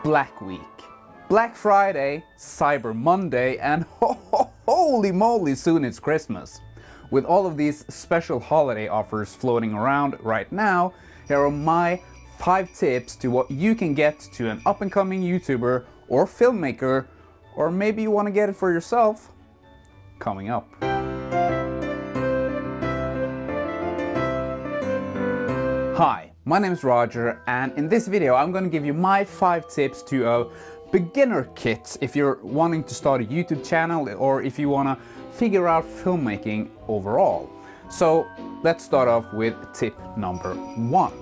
Black Week, Black Friday, Cyber Monday, and holy moly, soon it's Christmas. With all of these special holiday offers floating around right now, here are my 5 tips to what you can get to an up-and-coming YouTuber or filmmaker, or maybe you want to get it for yourself, coming up. Hi, my name is Roger, and in this video I'm going to give you my 5 tips to a beginner kit if you're wanting to start a YouTube channel or if you want to figure out filmmaking overall. So let's start off with tip number 1.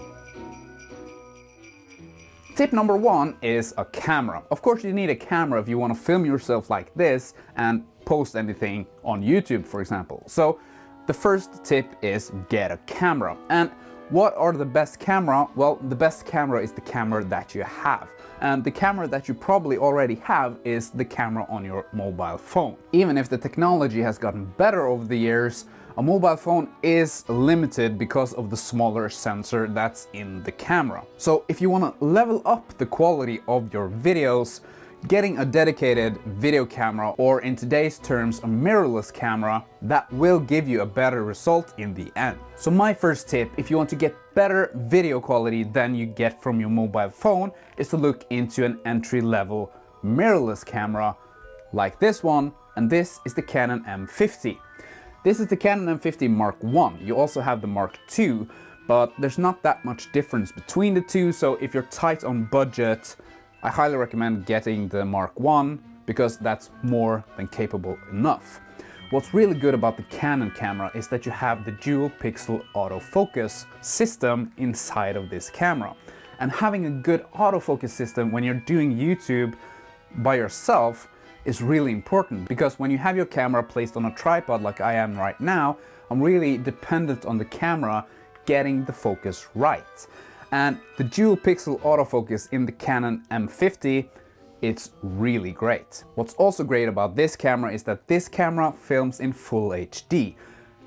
Tip number 1 is a camera. Of course you need a camera if you want to film yourself like this and post anything on YouTube, for example. So the first tip is get a camera. And what are the best camera? Well, the best camera is the camera that you have. And the camera that you probably already have is the camera on your mobile phone. Even if the technology has gotten better over the years, a mobile phone is limited because of the smaller sensor that's in the camera. So if you want to level up the quality of your videos, getting a dedicated video camera, or in today's terms a mirrorless camera, that will give you a better result in the end. So my first tip, if you want to get better video quality than you get from your mobile phone, is to look into an entry-level mirrorless camera like this one, and this is the Canon M50. This is the Canon M50 Mark I. You also have the Mark II, but there's not that much difference between the two, so if you're tight on budget, I highly recommend getting the Mark I because that's more than capable enough. What's really good about the Canon camera is that you have the dual pixel autofocus system inside of this camera. And having a good autofocus system when you're doing YouTube by yourself is really important, because when you have your camera placed on a tripod like I am right now, I'm really dependent on the camera getting the focus right. And the dual pixel autofocus in the Canon M50, it's really great. What's also great about this camera is that this camera films in full HD.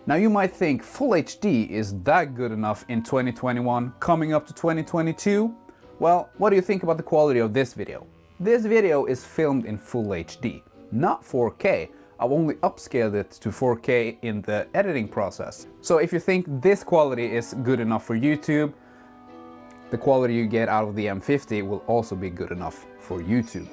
Now you might think full HD is that good enough in 2021 coming up to 2022? Well, what do you think about the quality of this video? This video is filmed in full HD, not 4K. I've only upscaled it to 4K in the editing process. So if you think this quality is good enough for YouTube, the quality you get out of the M50 will also be good enough for YouTube.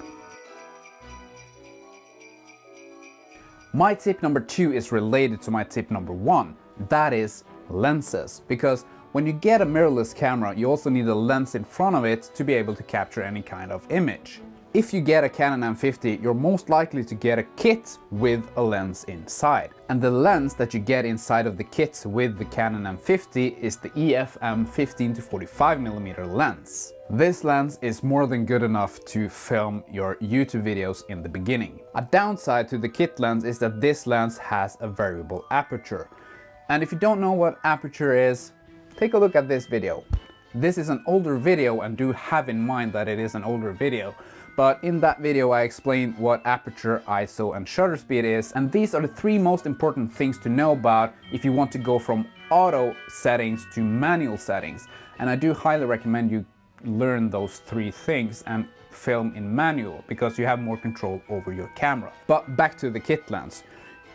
My tip number 2 is related to my tip number 1. That is lenses. Because when you get a mirrorless camera, you also need a lens in front of it to be able to capture any kind of image. If you get a Canon M50, you're most likely to get a kit with a lens inside. And the lens that you get inside of the kit with the Canon M50 is the EF-M 15-45mm lens. This lens is more than good enough to film your YouTube videos in the beginning. A downside to the kit lens is that this lens has a variable aperture. And if you don't know what aperture is, take a look at this video. This is an older video, and do have in mind that it is an older video. But in that video I explained what aperture, ISO and shutter speed is, and these are the 3 most important things to know about if you want to go from auto settings to manual settings. And I do highly recommend you learn those 3 things and film in manual, because you have more control over your camera. But back to the kit lens.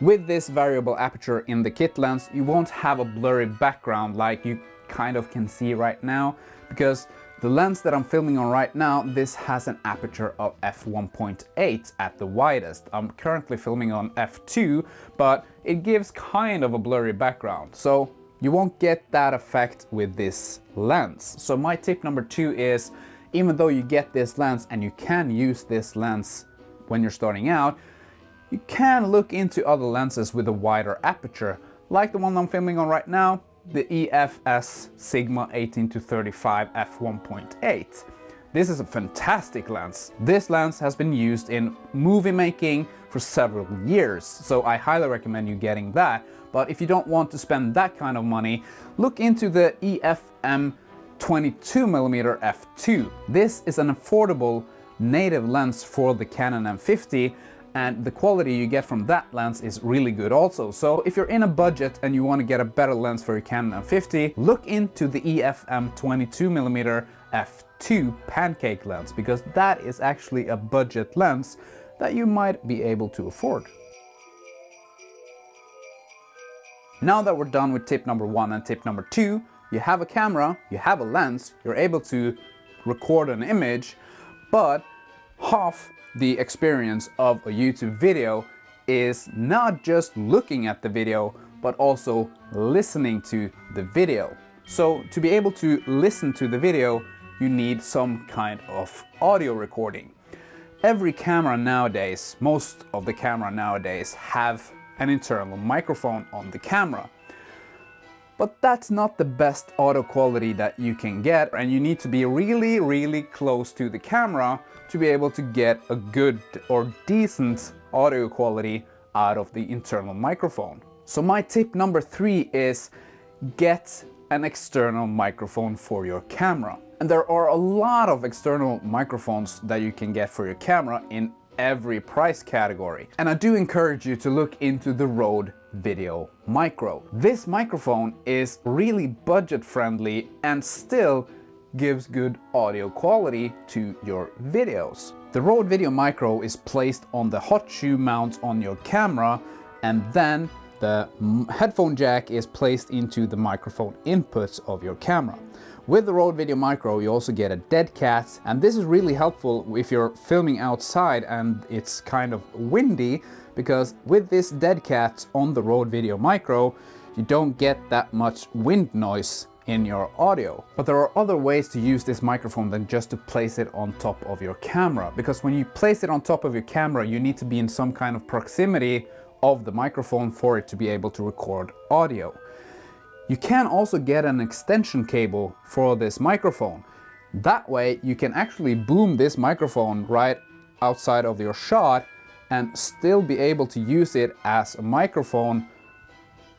With this variable aperture in the kit lens, you won't have a blurry background like you kind of can see right now, because the lens that I'm filming on right now, this has an aperture of f1.8 at the widest. I'm currently filming on f2, but it gives kind of a blurry background. So you won't get that effect with this lens. So my tip number 2 is, even though you get this lens and you can use this lens when you're starting out, you can look into other lenses with a wider aperture, like the one I'm filming on right now, the EF-EOS Sigma 18-35 f1.8. This is a fantastic lens. This lens has been used in movie making for several years, so I highly recommend you getting that. But if you don't want to spend that kind of money, look into the EF-M 22mm f2. This is an affordable native lens for the Canon M50, and the quality you get from that lens is really good also. So if you're in a budget and you want to get a better lens for your Canon M50, look into the EF-M 22mm f2 Pancake lens, because that is actually a budget lens that you might be able to afford. Now that we're done with tip number 1 and tip number 2, you have a camera, you have a lens, you're able to record an image, but half the experience of a YouTube video is not just looking at the video, but also listening to the video. So to be able to listen to the video, you need some kind of audio recording. Every camera nowadays, most of the camera nowadays have an internal microphone on the camera. But that's not the best audio quality that you can get, and you need to be really, really close to the camera to be able to get a good or decent audio quality out of the internal microphone. So my tip number 3 is get an external microphone for your camera. And there are a lot of external microphones that you can get for your camera in every price category. And I do encourage you to look into the Rode Video Micro. This microphone is really budget friendly and still gives good audio quality to your videos. The Rode Video Micro is placed on the hot shoe mount on your camera, and then the headphone jack is placed into the microphone inputs of your camera. With the Rode Video Micro, you also get a dead cat, and this is really helpful if you're filming outside and it's kind of windy, because with this dead cat on the Rode Video Micro, you don't get that much wind noise in your audio. But there are other ways to use this microphone than just to place it on top of your camera, because when you place it on top of your camera, you need to be in some kind of proximity of the microphone for it to be able to record audio. You can also get an extension cable for this microphone. That way you can actually boom this microphone right outside of your shot and still be able to use it as a microphone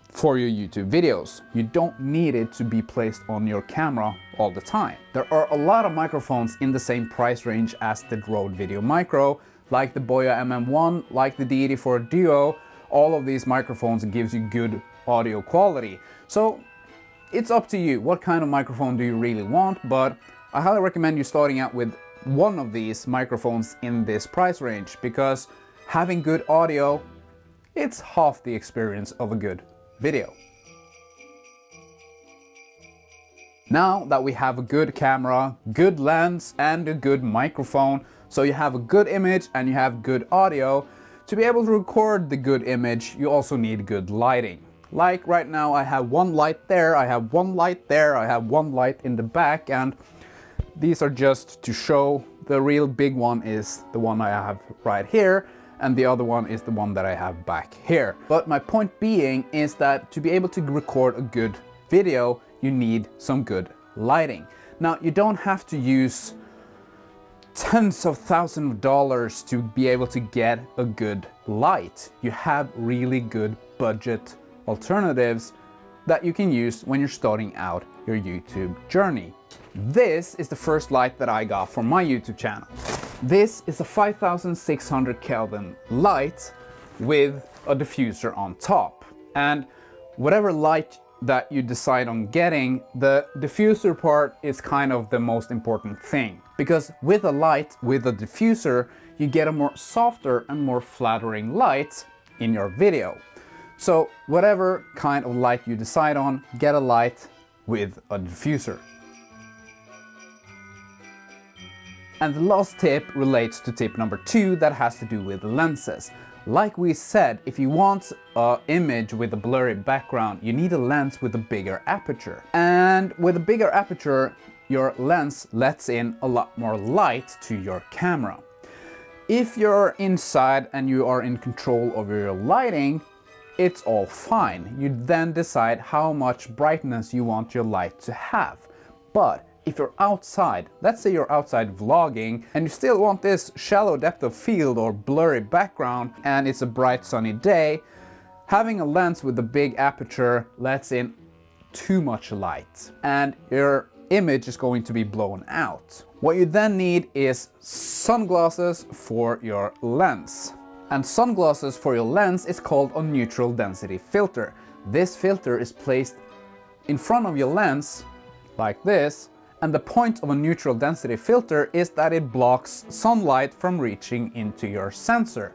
for your YouTube videos. You don't need it to be placed on your camera all the time. There are a lot of microphones in the same price range as the Rode Video Micro, like the Boya MM1, like the D84 Duo. All of these microphones gives you good audio quality. So it's up to you, what kind of microphone do you really want, but I highly recommend you starting out with one of these microphones in this price range, because having good audio, it's half the experience of a good video. Now that we have a good camera, good lens and a good microphone, so you have a good image and you have good audio, to be able to record the good image, you also need good lighting. Like right now, I have one light there, I have one light there, I have one light in the back, and these are just to show. The real big one is the one I have right here, and the other one is the one that I have back here. But my point being is that to be able to record a good video, you need some good lighting. Now, you don't have to use tens of thousands of dollars to be able to get a good light. You have really good budget alternatives that you can use when you're starting out your YouTube journey. This is the first light that I got for my YouTube channel. This is a 5600 Kelvin light with a diffuser on top. And whatever light that you decide on getting, the diffuser part is kind of the most important thing. Because with a light with a diffuser, you get a more softer and more flattering light in your video. So whatever kind of light you decide on, get a light with a diffuser. And the last tip relates to tip number 2, that has to do with lenses. Like we said, if you want an image with a blurry background, you need a lens with a bigger aperture. And with a bigger aperture, your lens lets in a lot more light to your camera. If you're inside and you are in control of your lighting, it's all fine. You then decide how much brightness you want your light to have. But if you're outside, let's say you're outside vlogging and you still want this shallow depth of field or blurry background and it's a bright sunny day, having a lens with a big aperture lets in too much light and your image is going to be blown out. What you then need is sunglasses for your lens. And sunglasses for your lens is called a neutral density filter. This filter is placed in front of your lens like this, And the point of a neutral density filter is that it blocks sunlight from reaching into your sensor.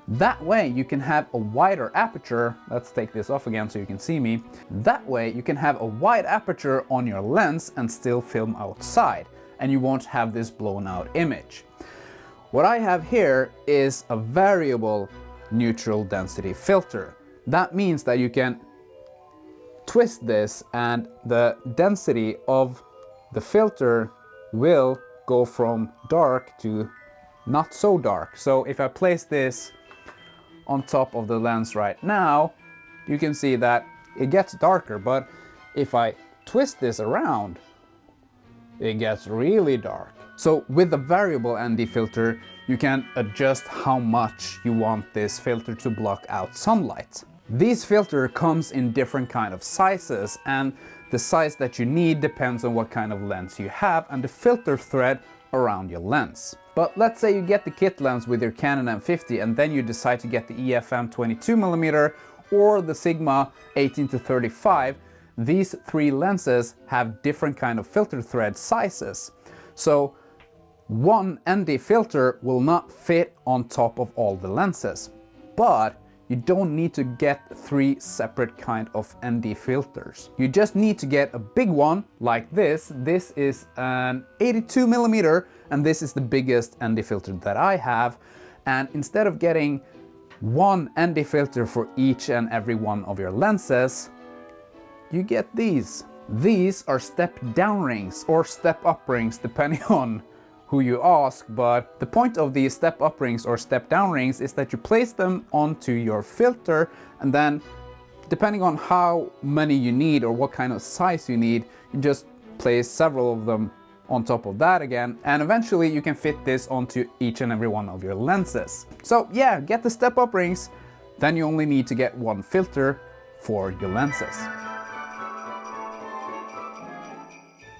That way you can have a wider aperture. Let's take this off again so you can see me. That way you can have a wide aperture on your lens and still film outside, and you won't have this blown out image. What I have here is a variable neutral density filter. That means that you can twist this and the density of the filter will go from dark to not so dark. So if I place this on top of the lens right now, you can see that it gets darker, but if I twist this around, it gets really dark. So with the variable ND filter, you can adjust how much you want this filter to block out sunlight. These filter comes in different kind of sizes, and the size that you need depends on what kind of lens you have and the filter thread around your lens. But let's say you get the kit lens with your Canon M50 and then you decide to get the EF-M 22mm or the Sigma 18-35. These three lenses have different kind of filter thread sizes. So one ND filter will not fit on top of all the lenses, but you don't need to get three separate kind of ND filters. You just need to get a big one like this. This is an 82mm and this is the biggest ND filter that I have. And instead of getting one ND filter for each and every one of your lenses, you get these. These are step down rings or step up rings depending on who you ask, but the point of these step up rings or step down rings is that you place them onto your filter, and then depending on how many you need or what kind of size you need, you just place several of them on top of that again, and eventually you can fit this onto each and every one of your lenses. So yeah, get the step up rings, then you only need to get one filter for your lenses.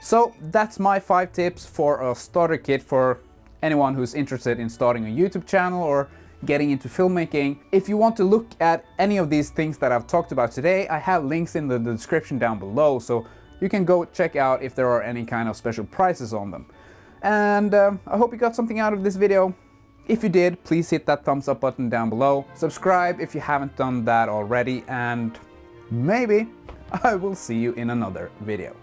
So that's my 5 tips for a starter kit for anyone who's interested in starting a YouTube channel or getting into filmmaking. If you want to look at any of these things that I've talked about today, I have links in the description down below, so you can go check out if there are any kind of special prices on them. And I hope you got something out of this video. If you did, please hit that thumbs up button down below. Subscribe if you haven't done that already, and maybe I will see you in another video.